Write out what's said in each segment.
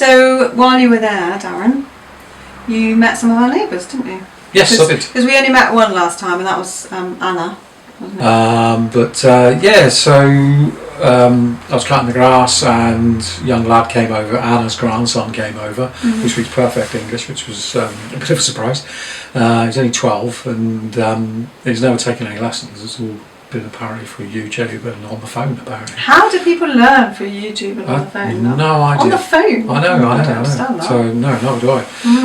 So while you were there, Darren, you met some of our neighbours, didn't you? Yes, I did. Because we only met one last time, and that was Anna, wasn't it? I was cutting the grass, and a young lad came over. Anna's grandson came over, who speaks perfect English, which was a bit of a surprise. He's only 12, and he's never taken any lessons. It's all been apparently through YouTube and on the phone, apparently. How do people learn through YouTube and on the phone? No idea. On the phone? I don't understand that. So no do I.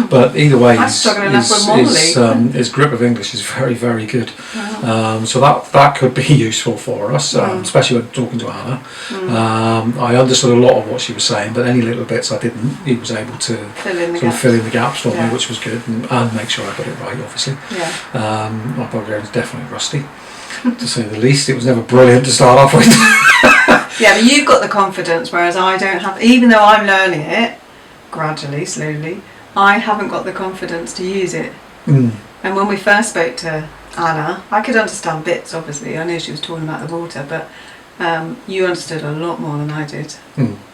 But either way, his grip of English is very, very good. Wow. So that could be useful for us, especially when talking to Anna. I understood a lot of what she was saying, but any little bits I didn't, he was able to fill in the gaps for me, which was good, and make sure I got it right, obviously. Yeah. My Bulgarian's definitely rusty, to say the least. It was never brilliant to start off with. Yeah, but you've got the confidence, whereas I don't have. Even though I'm learning it gradually, slowly, I haven't got the confidence to use it. And when we first spoke to Anna, I could understand bits. Obviously, I knew she was talking about the water, but you understood a lot more than I did,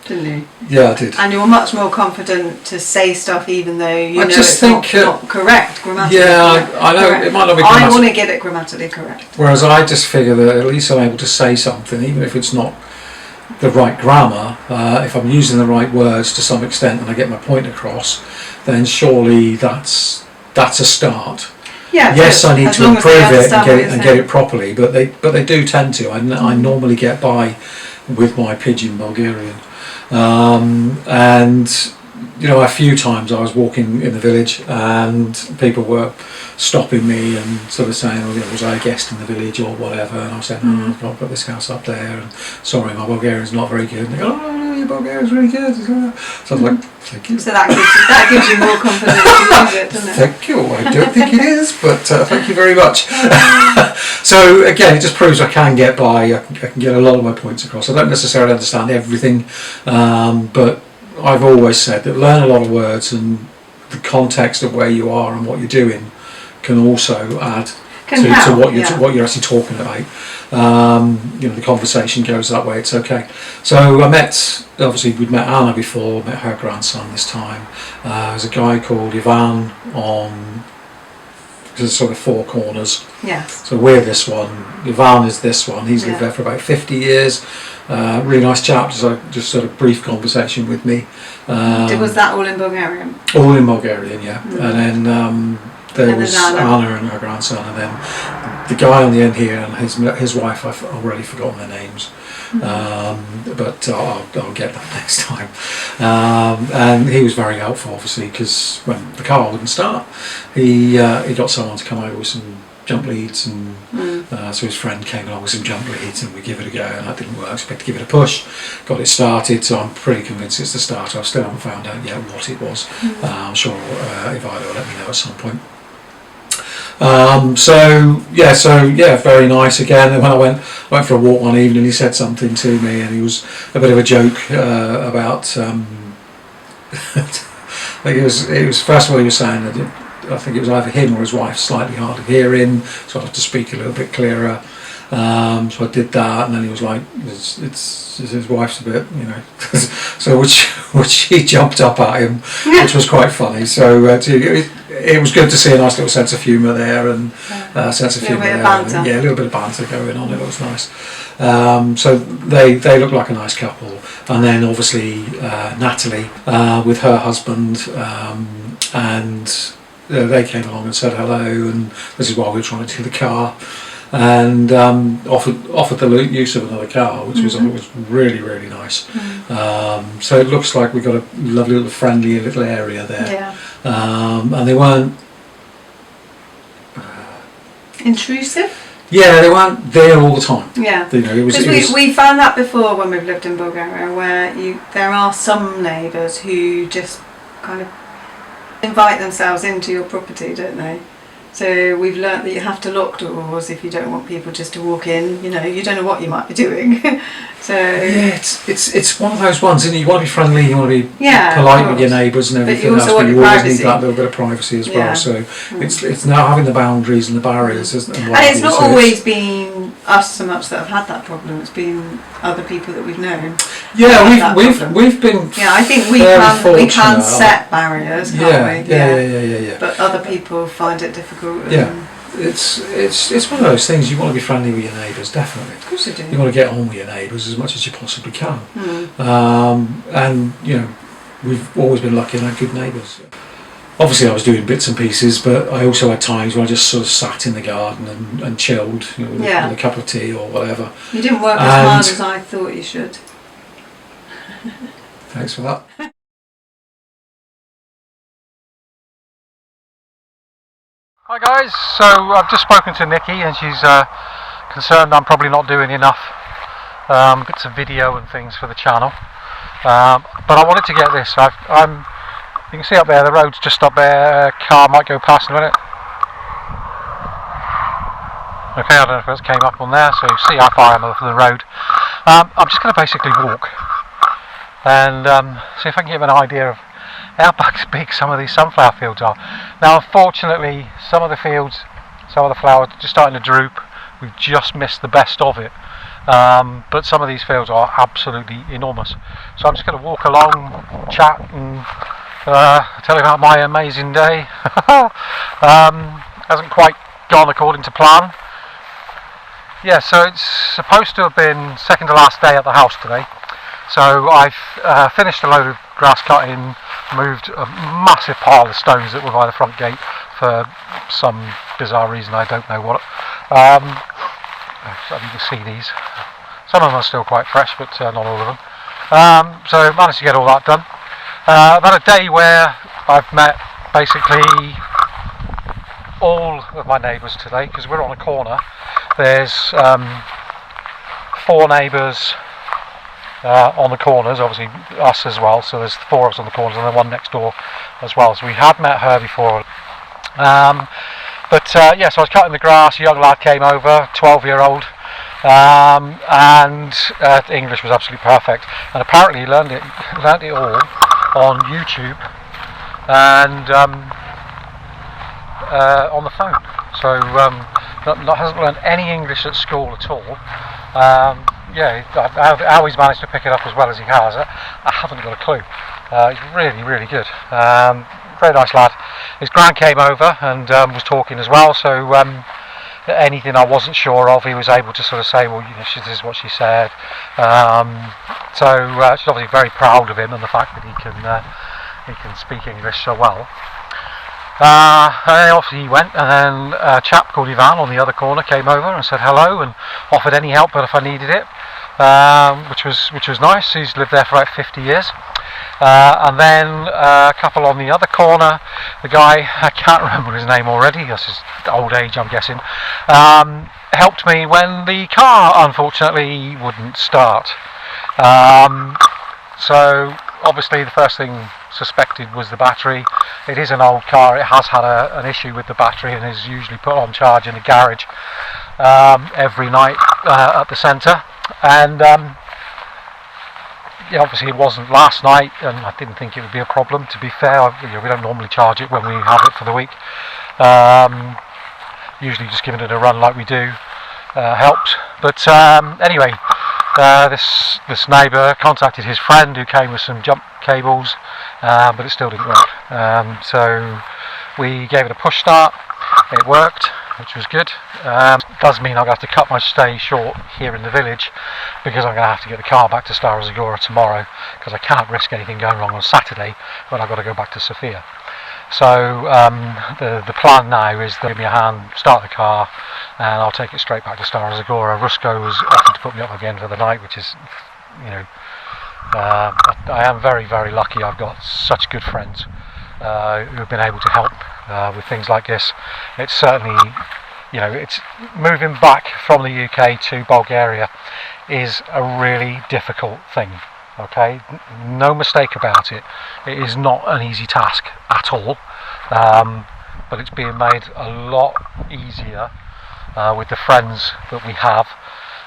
didn't you? Yeah, I did. And you're much more confident to say stuff, even though you know it's not correct grammatically. Yeah, I know correct. it might not be. I want to get it grammatically correct. Whereas I just figure that at least I'm able to say something, even if it's not the right grammar. If I'm using the right words to some extent and I get my point across, then surely that's a start. Yeah, yes, I need to improve it and get it properly, but they do tend to. I normally get by with my pidgin Bulgarian, and a few times I was walking in the village and people were stopping me and sort of saying, was I a guest in the village or whatever, and I was saying, I've got this house up there, and sorry, my Bulgarian's not very good. And they go, no, your Bulgarian's really good. So I was like, thank you. So that gives you more confidence to use it, doesn't it? Thank you. I don't think it is, but thank you very much. So again, it just proves I can get by. I can get a lot of my points across. I don't necessarily understand everything, but I've always said that learn a lot of words, and the context of where you are and what you're doing can also add to what you're actually talking about. The conversation goes that way. It's okay. So we'd met Anna before, met her grandson this time. There's a guy called Ivan on sort of four corners. Yes. So we're this one. Ivan is this one. He's lived there for about 50 years. Really nice chap. Just sort of brief conversation with me. Was that all in Bulgarian? All in Bulgarian, yeah. And then there was Anna and her grandson, and then the guy on the end here and his wife. I've already forgotten their names, but I'll get them next time. And he was very helpful, obviously, because when the car wouldn't start, he got someone to come over with some jump leads, and so his friend came along with some jump leads, and we give it a go, and that didn't work, so we had to give it a push, got it started. So I'm pretty convinced it's the starter. I still haven't found out yet what it was. I'm sure Ivana will let me know at some point. Very nice again. And when I went for a walk one evening, he said something to me, and he was a bit of a joke about it was first of all, he was saying that I think it was either him or his wife slightly hard of hearing, so I had to speak a little bit clearer. So I did that, and then he was like, it's his wife's a bit, so which he jumped up at him, which was quite funny. So it was good to see a nice little sense of humour there, and a little bit of banter going on. It was nice. So they look like a nice couple, and then obviously Natalie with her husband, and they came along and said hello, and this is why we were trying to do the car, and offered the use of another car, which was really, really nice. So it looks like we've got a lovely little friendly little area there, and they weren't intrusive. Yeah, they weren't there all the time. Yeah, we found that before when we've lived in Bulgaria, where there are some neighbours who just kind of invite themselves into your property, don't they? So we've learnt that you have to lock doors if you don't want people just to walk in. You don't know what you might be doing. So yeah, it's one of those ones, isn't it? You want to be friendly, you want to be polite with your neighbours and everything else, but you always need that little bit of privacy as well. So it's now having the boundaries and the barriers, and it's not always been us so much that have had that problem. It's been other people that we've known. Yeah, we've been. Yeah, I think we can set barriers, can't we? Yeah. But other people find it difficult. Yeah. It's one of those things. You want to be friendly with your neighbours, definitely. Of course you do. You want to get on with your neighbours as much as you possibly can. And we've always been lucky and had good neighbours. Obviously, I was doing bits and pieces, but I also had times where I just sort of sat in the garden and chilled, with a cup of tea or whatever. You didn't work as hard as I thought you should. Thanks for that. Hi guys, so I've just spoken to Nikki and she's concerned I'm probably not doing enough bits of video and things for the channel, but I wanted to get this. You can see up there, the road's just up there, a car might go past in a minute. Okay, I don't know if it came up on there, so you see how far I am from the road. I'm just going to basically walk and see if I can give an idea of how big some of these sunflower fields are. Now unfortunately some of the fields, some of the flowers are just starting to droop. We've just missed the best of it, but some of these fields are absolutely enormous. So I'm just going to walk along, chat and tell you about my amazing day. Hasn't quite gone according to plan. Yeah, so it's supposed to have been second to last day at the house today. So I've finished a load of grass cutting, moved a massive pile of stones that were by the front gate for some bizarre reason, I don't know what. So you can see these. Some of them are still quite fresh, but not all of them. So managed to get all that done. I've had a day where I've met basically all of my neighbours today, because we're on a corner. There's 4 neighbours on the corners, obviously us as well, so there's 4 of us on the corners and then one next door as well, so we had met her before. So I was cutting the grass, a young lad came over, 12-year-old, and English was absolutely perfect, and apparently he learned it all on YouTube and on the phone, so hasn't learned any English at school at all. How he's managed to pick it up as well as he has, I haven't got a clue. He's really, really good. Very nice lad. His gran came over and was talking as well, so anything I wasn't sure of, he was able to sort of say, well, this is what she said. She's obviously very proud of him and the fact that he can speak English so well. And then off he went, and then a chap called Ivan on the other corner came over and said hello and offered any help if I needed it, which was nice. He's lived there for about 50 years. And then a couple on the other corner, the guy, I can't remember his name already, that's his old age I'm guessing, helped me when the car unfortunately wouldn't start. So obviously the first thing suspected was the battery. It is an old car, it has had an issue with the battery and is usually put on charge in the garage every night at the centre, and obviously it wasn't last night, and I didn't think it would be a problem, to be fair. We don't normally charge it when we have it for the week. Usually just giving it a run like we do helps, but anyway, this neighbour contacted his friend who came with some jump cables, but it still didn't work. So we gave it a push start, it worked, which was good. Does mean I'm going to have to cut my stay short here in the village, because I'm going to have to get the car back to Stara Zagora tomorrow, because I can't risk anything going wrong on Saturday when I've got to go back to Sofia. So the plan now is to give me a hand, start the car, and I'll take it straight back to Stara Zagora. Rusko has offered to put me up again for the night, which is, I am very, very lucky. I've got such good friends who have been able to help with things like this. It's certainly, it's moving back from the UK to Bulgaria is a really difficult thing. Okay, no mistake about it. It is not an easy task at all, but it's being made a lot easier with the friends that we have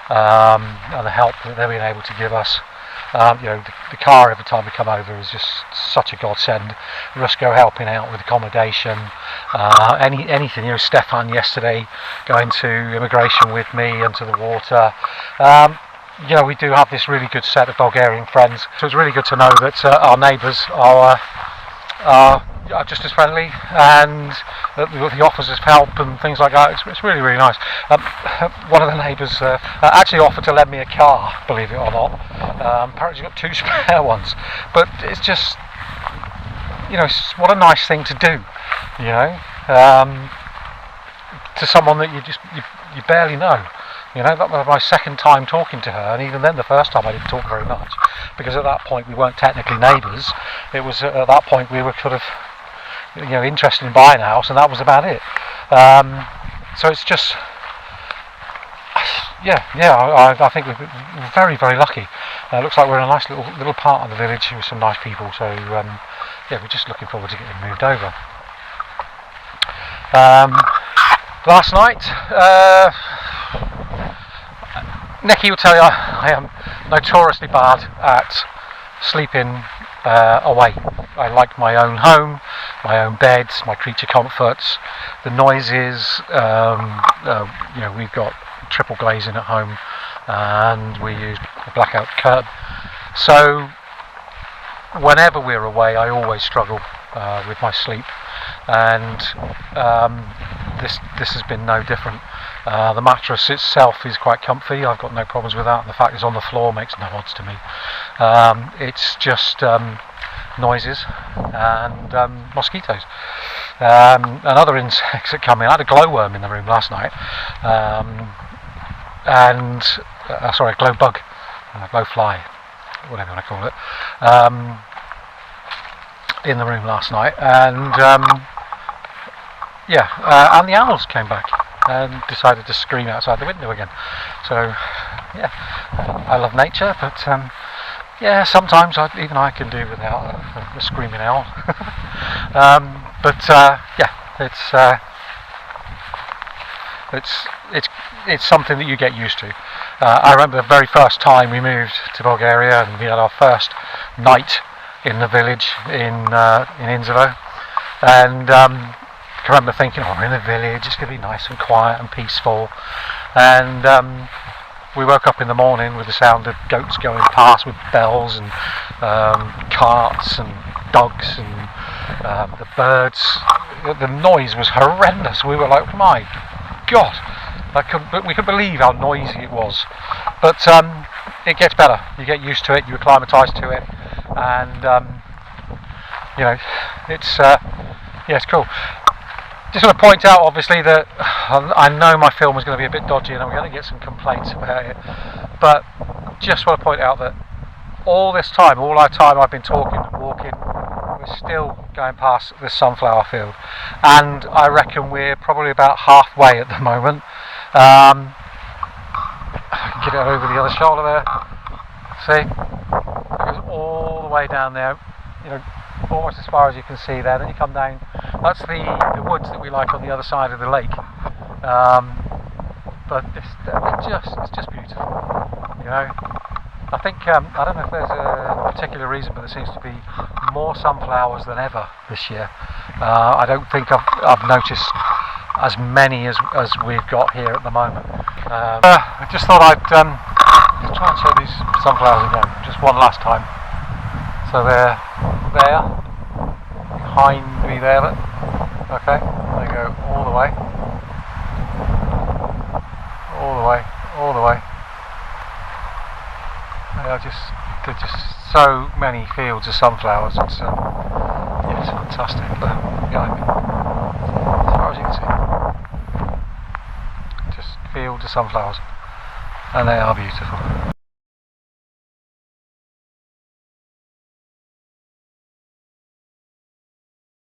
and the help that they've been able to give us. The car every time we come over is just such a godsend. Rusko helping out with accommodation, anything. Stefan yesterday going to immigration with me and to the water. we do have this really good set of Bulgarian friends, so it's really good to know that our neighbours are just as friendly, and the offers of help and things like that. It's really, really nice. One of the neighbours actually offered to lend me a car, believe it or not. Apparently he's got 2 spare ones, but it's just, what a nice thing to do, to someone that you barely know. That was my second time talking to her, and even then the first time I didn't talk very much, because at that point we weren't technically neighbours. It was at that point we were sort of interested in buying a house, and that was about it. So it's just, I think we're very, very lucky. Looks like we're in a nice little part of the village with some nice people, so we're just looking forward to getting moved over. Last night, Nicky will tell you I am notoriously bad at sleeping away. I like my own home, my own bed, my creature comforts, the noises. We've got triple glazing at home, and we use a blackout curtain. So whenever we're away, I always struggle with my sleep, and this has been no different. The mattress itself is quite comfy. I've got no problems with that. The fact it's on the floor makes no odds to me. It's just noises and mosquitoes and other insects that come in. I had a glowworm in the room last night, sorry, a glow bug, glow fly, whatever you want to call it, in the room last night, and and the owls came back and decided to scream outside the window again. So I love nature, but sometimes even I can do without a screaming owl. It's something that you get used to. I remember the very first time we moved to Bulgaria, and we had our first night in the village in Inzovo, and I remember thinking, we're in the village, it's going to be nice and quiet and peaceful, and we woke up in the morning with the sound of goats going past with bells, and carts and dogs, and the birds. The noise was horrendous. We were like, my God, we could believe how noisy it was. But it gets better. You get used to it, you acclimatise to it, and it's cool. Just want to point out, obviously, that I know my film is going to be a bit dodgy and I'm going to get some complaints about it, but just want to point out that all our time I've been talking and walking, we're still going past this sunflower field, and I reckon we're probably about halfway at the moment. I can get it over the other shoulder there. See? It goes all the way down there, almost as far as you can see there. Then you come down. That's the woods that we like on the other side of the lake. But it's just beautiful. I think I don't know if there's a particular reason, but there seems to be more sunflowers than ever this year. I don't think I've noticed as many as we've got here at the moment. I just thought I'd just try and show these sunflowers again, just one last time. So they're there, behind me there, look. Okay, they go all the way, all the way, all the way. They're just so many fields of sunflowers. It's fantastic. Look, behind me, as far as you can see, just fields of sunflowers, and they are beautiful.